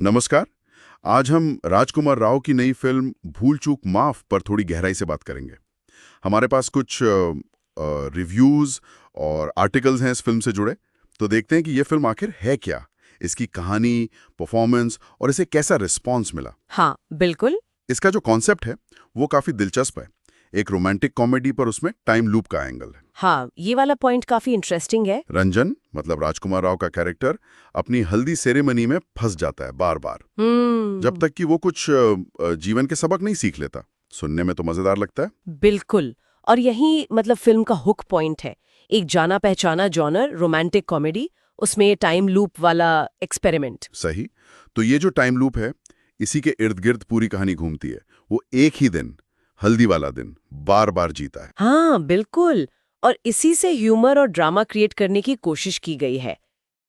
नमस्कार। आज हम राजकुमार राव की नई फिल्म भूल चूक माफ पर थोड़ी गहराई से बात करेंगे। हमारे पास कुछ रिव्यूज और आर्टिकल्स हैं इस फिल्म से जुड़े, तो देखते हैं कि ये फिल्म आखिर है क्या, इसकी कहानी, परफॉर्मेंस और इसे कैसा रिस्पॉन्स मिला। हाँ, बिल्कुल। इसका जो कॉन्सेप्ट है वो काफी दिलचस्प है। एक रोमांटिक कॉमेडी पर उसमें टाइम लूप का एंगल है। हाँ, ये वाला पॉइंट काफी इंटरेस्टिंग है। रंजन मतलब राजकुमार राव का कैरेक्टर अपनी हल्दी सेरेमनी में फंस जाता है बार बार, जब तक कि वो कुछ जीवन के सबक नहीं सीख लेता। सुनने में तो मजेदार लगता है। बिल्कुल। और यही मतलब फिल्म का हुक पॉइंट है। एक जाना पहचाना जॉनर रोमांटिक कॉमेडी, उसमें ये टाइम लूप वाला एक्सपेरिमेंट। सही। तो ये जो टाइम लूप है, इसी के इर्द गिर्द पूरी कहानी घूमती है। वो एक ही दिन, हल्दी वाला दिन, बार बार जीता है। हाँ, बिल्कुल। और इसी से ह्यूमर और ड्रामा क्रिएट करने की कोशिश की गई है।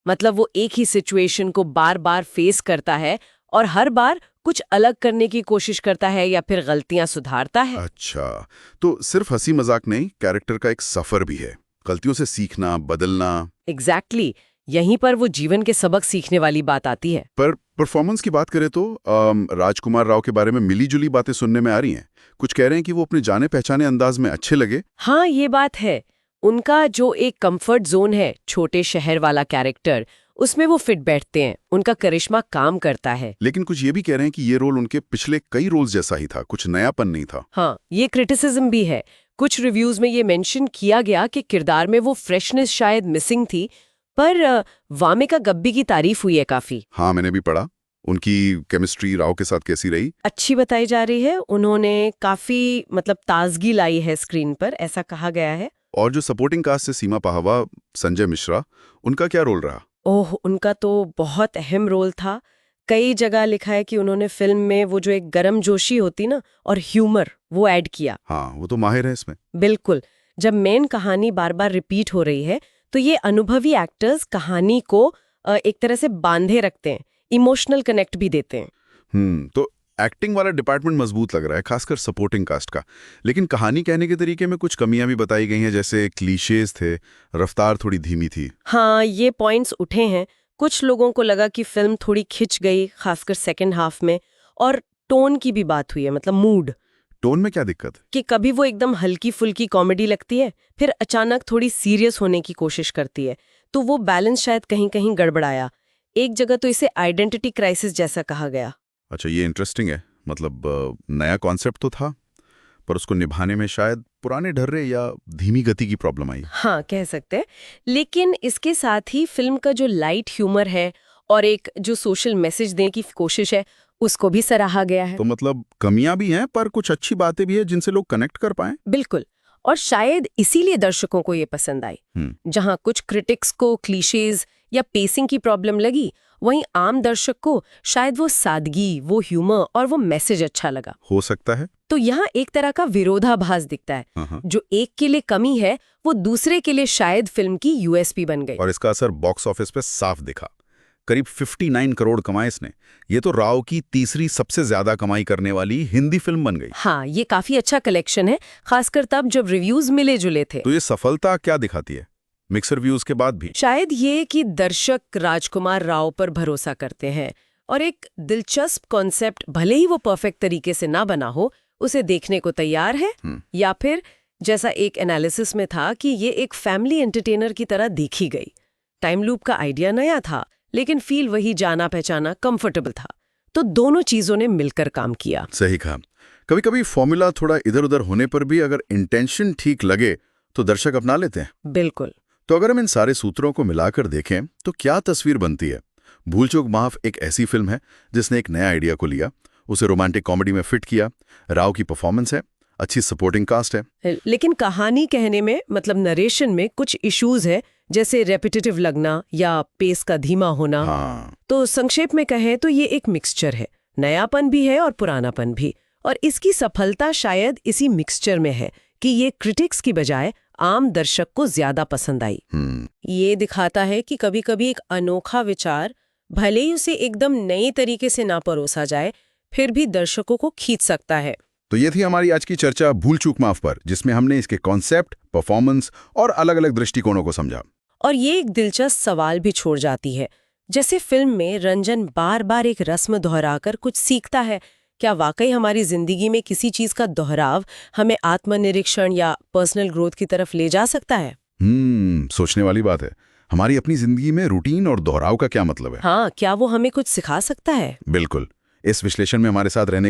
मतलब वो एक ही सिचुएशन को बार बार फेस करता है और हर बार कुछ अलग करने की कोशिश करता है या फिर गलतियां सुधारता है। अच्छा, तो सिर्फ हंसी मजाक नहीं, कैरेक्टर का एक सफर भी है। गलतियों से सीखना, बदलना। एग्जैक्टली। यहीं पर वो जीवन के सबक सीखने वाली बात आती है। पर परफॉर्मेंस की बात करें तो राजकुमार राव के बारे में मिली जुली बातें सुनने में आ रही हैं। कुछ कह रहे हैं कि वो अपने जाने पहचाने अंदाज में अच्छे लगे। हाँ, ये बात है। उनका जो एक कंफर्ट जोन है, छोटे शहर वाला कैरेक्टर, उसमें वो फिट बैठते हैं। उनका करिश्मा काम करता है। लेकिन कुछ ये भी कह रहे हैं कि ये रोल उनके पिछले कई रोल्स जैसा ही था, कुछ नयापन नहीं था। हाँ, ये क्रिटिसिज्म भी है। कुछ रिव्यूज में ये मेंशन किया गया कि किरदार में वो फ्रेशनेस शायद मिसिंग थी, पर वामिका गब्बी की तारीफ हुई है काफी। हाँ, मैंने भी पढ़ा। उनकी केमिस्ट्री राव के साथ कैसी रही? अच्छी बताई जा रही है। उन्होंने काफी मतलब ताजगी लाई है स्क्रीन पर, ऐसा कहा गया है। और जो सपोर्टिंग कास्ट से सीमा पाहवा, संजय मिश्रा, उनका क्या रोल रहा? ओह, उनका तो बहुत अहम रोल था। कई जगह लिखा है कि उन्होंने फिल्म में वो जो एक गर्मजोशी होती ना और ह्यूमर, वो ऐड किया। हाँ, वो तो माहिर है इसमें। बिल्कुल। जब मेन कहानी बार बार रिपीट हो रही है तो ये अनुभवी एक्टर्स कहानी को एक तरह से बांधे रखते हैं, इमोशनल कनेक्ट भी देते हैं। तो एक्टिंग वाला डिपार्टमेंट मजबूत लग रहा है, खासकर सपोर्टिंग कास्ट का। लेकिन कहानी कहने के तरीके में कुछ कमियां भी बताई गई हैं, जैसे क्लीशेज थे, रफ्तार थोड़ी धीमी थी। हाँ, ये पॉइंट्स उठे हैं। कुछ लोगों को लगा कि फिल्म थोड़ी खिंच गई, खासकर सेकंड हाफ में। और टोन की भी बात हुई है, मतलब मूड। टोन में क्या दिक्कत? कि कभी वो एकदम हल्की फुल्की कॉमेडी लगती है, फिर अचानक थोड़ी सीरियस होने की कोशिश करती है। तो वो बैलेंस शायद कहीं कहीं गड़बड़ाया। एक जगह तो इसे आइडेंटिटी क्राइसिस जैसा कहा गया। अच्छा, ये इंटरेस्टिंग है। मतलब नया कॉन्सेप्ट तो था, पर उसको निभाने में शायद पुराने ढर्रे या धीमी गति की प्रॉब्लम आई। हाँ, कह सकते हैं। लेकिन इसके साथ ही फिल्म का जो लाइट ह्यूमर है और एक जो सोशल मैसेज देने की कोशिश है, उसको भी सराहा गया है। तो मतलब कमियां भी हैं, पर कुछ अच्छी बातें भी हैं जिनसे लोग कनेक्ट कर पाएं। बिल्कुल। और शायद इसीलिए दर्शकों को ये पसंद आई। जहां कुछ क्रिटिक्स को क्लीशेज या पेसिंग की प्रॉब्लम लगी, वहीं आम दर्शक को शायद वो सादगी, वो ह्यूमर और वो मैसेज अच्छा लगा। हो सकता है। तो यहाँ एक तरह का विरोधाभास दिखता है। हाँ। जो एक के लिए कमी है, वो दूसरे के लिए शायद फिल्म की यूएसपी बन गई। और इसका असर बॉक्स ऑफिस पे साफ दिखा। करीब 59 करोड़ कमाए इसने। ये तो राव की तीसरी सबसे ज्यादा कमाई करने वाली हिंदी फिल्म बन गई। हाँ, ये काफी अच्छा कलेक्शन है, खासकर तब जब रिव्यूज मिले जुले थे। तो ये सफलता क्या दिखाती है मिक्सर व्यूज के बाद भी? शायद ये कि दर्शक राजकुमार राव पर भरोसा करते हैं और एक दिलचस्प कॉन्सेप्ट, भले ही वो परफेक्ट तरीके से ना बना हो, उसे देखने को तैयार है। या फिर जैसा एक एनालिसिस में था कि ये एक फैमिली एंटरटेनर की तरह देखी गई। टाइम लूप का आइडिया नया था, लेकिन फील वही जाना पहचाना कंफर्टेबल था। तो दोनों चीजों ने मिलकर काम किया। सही कहा। कभी कभी फॉर्मूला थोड़ा इधर उधर होने पर भी अगर इंटेंशन ठीक लगे तो दर्शक अपना लेते हैं। बिल्कुल। तो अगर हम इन सारे सूत्रों को मिलाकर देखें तो क्या तस्वीर बनती है? भूल चूक माफ एक ऐसी फिल्म है जिसने एक नया आइडिया को लिया, उसे रोमांटिक कॉमेडी में फिट किया। राव की परफॉर्मेंस है, अच्छी सपोर्टिंग कास्ट है, लेकिन कहानी कहने में, मतलब नरेशन में कुछ इश्यूज है, जैसे रेपिटेटिव लगना या पेस का धीमा होना। हाँ। तो संक्षेप में कहें तो ये एक मिक्सचर है, नयापन भी है और पुरानापन भी। और इसकी सफलता शायद इसी मिक्सचर में है कि ये क्रिटिक्स की बजाय आम दर्शक को ज्यादा पसंद आई। ये दिखाता है कि कभी-कभी एक अनोखा विचार, भले ही उसे एकदम नए तरीके से ना परोसा जाए, फिर भी दर्शकों को खींच सकता है। तो ये थी हमारी आज की चर्चा भूल चूक माफ पर, जिसमें हमने इसके कॉन्सेप्ट, परफॉर्मेंस और अलग अलग दृष्टिकोणों को समझा। और ये एक दिलचस्प सवाल भी छोड़ जाती है, जैसे फिल्म में रंजन बार बार एक रस्म दोहराकर कुछ सीखता है, क्या वाकई हमारी जिंदगी में किसी चीज का दोहराव हमें आत्मनिरीक्षण या पर्सनल ग्रोथ की तरफ ले जा सकता है? सोचने वाली बात है। हमारी अपनी जिंदगी में रूटीन और दोहराव का क्या मतलब है? हाँ, क्या वो हमें कुछ सिखा सकता है? बिल्कुल। इस विश्लेषण में हमारे साथ रहने